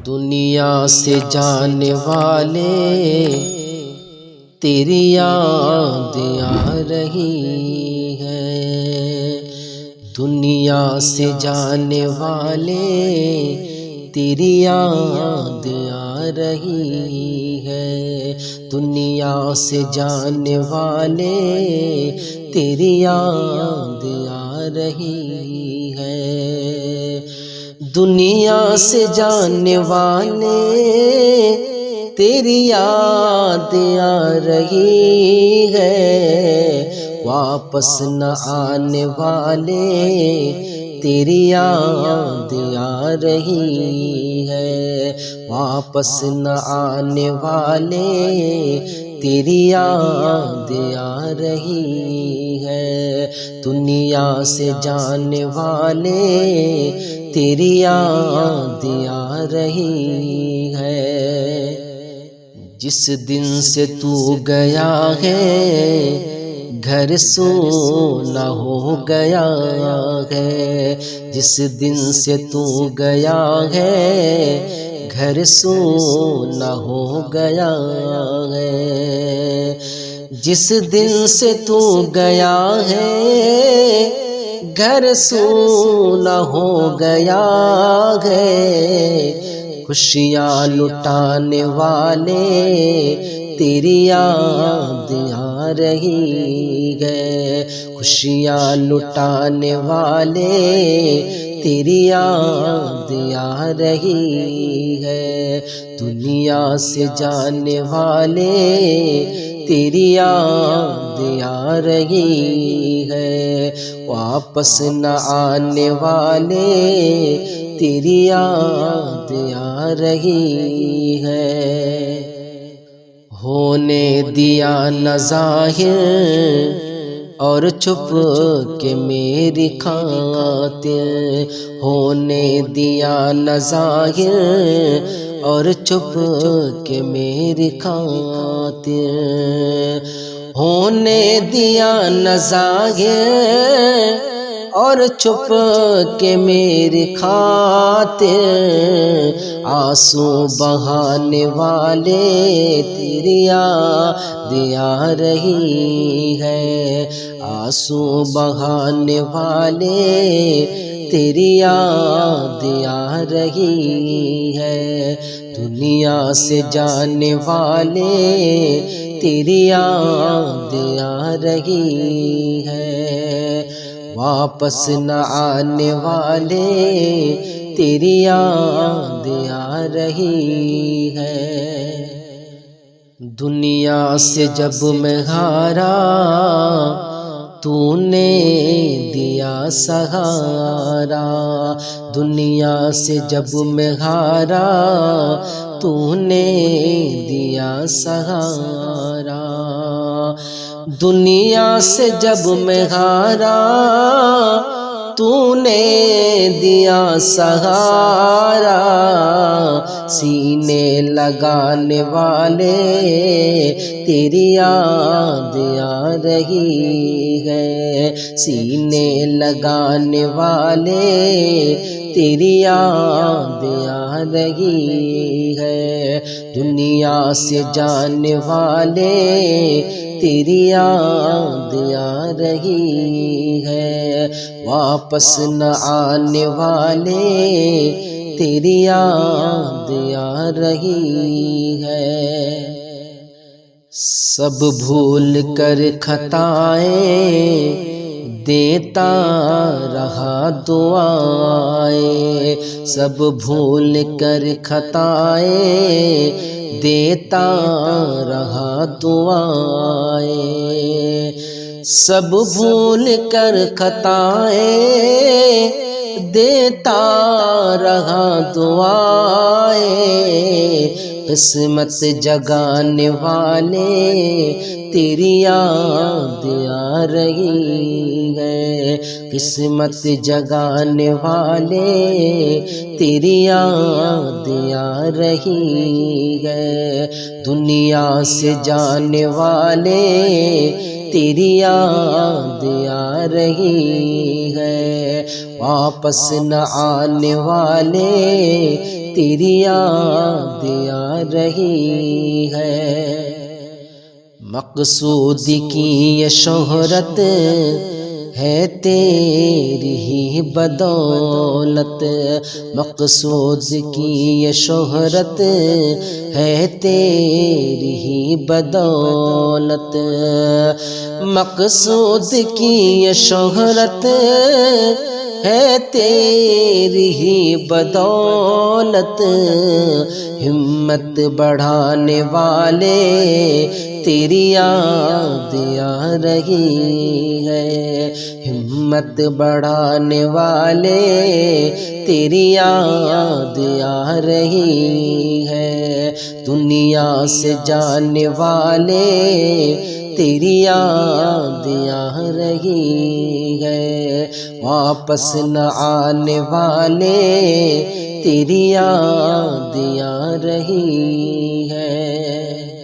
دنیا سے جانے والے تیری یاد آ رہی ہے، دنیا سے جانے والے تیری یاد آ رہی ہے، دنیا سے جانے والے تیری یاد آ رہی ہے، دنیا سے جانے والے تیری یاد آ رہی ہے، واپس نہ آنے والے تیری یاد آ رہی ہے، واپس نہ آنے والے تیری یاد آ رہی ہے، دنیا سے جانے والے تیری یاد آ رہی ہے، جس دن سے تو گیا ہے گھر سونا ہو گیا ہے، جس دن سے تو گیا ہے گھر سونا ہو گیا ہے، جس دن سے تو گیا ہے گھر سونا ہو گیا ہے، خوشیاں لٹانے والے تیری یاد آ رہی ہے، خوشیاں لٹانے والے تیری یاد آ رہی ہے، دنیا سے جانے والے تیری یاد آ رہی ہے، واپس نہ آنے والے تیری یاد آ رہی ہے، ہونے دیا نہ ظاہر اور چھپ کے میری خاطر، ہونے دیا نہ ظاہر اور چھپ کے میری خاطر، ہونے دیا نہ ظاہر اور چھپ کے میری خاطر، آنسو بہانے والے تیری یاد آ رہی ہے، آنسو بہانے والے تیری یاد آ رہی ہے، دنیا سے جانے والے تیری یاد آ رہی ہے، واپس نہ آنے والے تیری یاد آ رہی ہے، دنیا سے جب میں ہارا تو نے دیا سہارا، دنیا سے جب میں ہارا تو نے دیا سہارا، دنیا سے جب میں ہارا تو نے دیا سہارا، سینے لگانے والے تیری یاد آ رہی ہے، سینے لگانے والے تیری یاد آ رہی ہے، دنیا سے جانے والے تیری یاد آ رہی ہے، واپس نہ آنے والے تیری یاد آ رہی ہے، سب بھول کر خطائیں دیتا رہا دعائیں، سب بھول کر خطائیں دیتا رہا دعائیں، سب بھول کر خطائیں دیتا رہا دعائیں، قسمت جگانے والے تیری یاد آ رہی ہے، قسمت جگانے والے تیری یاد آ رہی ہے، دنیا سے جانے والے تیری یاد آ رہی ہے، واپس نہ آنے والے تیری یاد آ رہی ہے۔ مقصود کی یہ شہرت ہے تیری ہی بدولت، مقصود کی یہ شہرت ہے تیری ہی بدولت، مقصود کی یہ شہرت ہے تیری ہی بدولت، ہمت بڑھانے والے تیری یاد آ رہی ہے، ہمت بڑھانے والے تیری یاد آ رہی ہے، دنیا سے جانے والے تیری یاد آ رہی ہے، واپس نہ آنے والے تیری یاد آ رہی ہے۔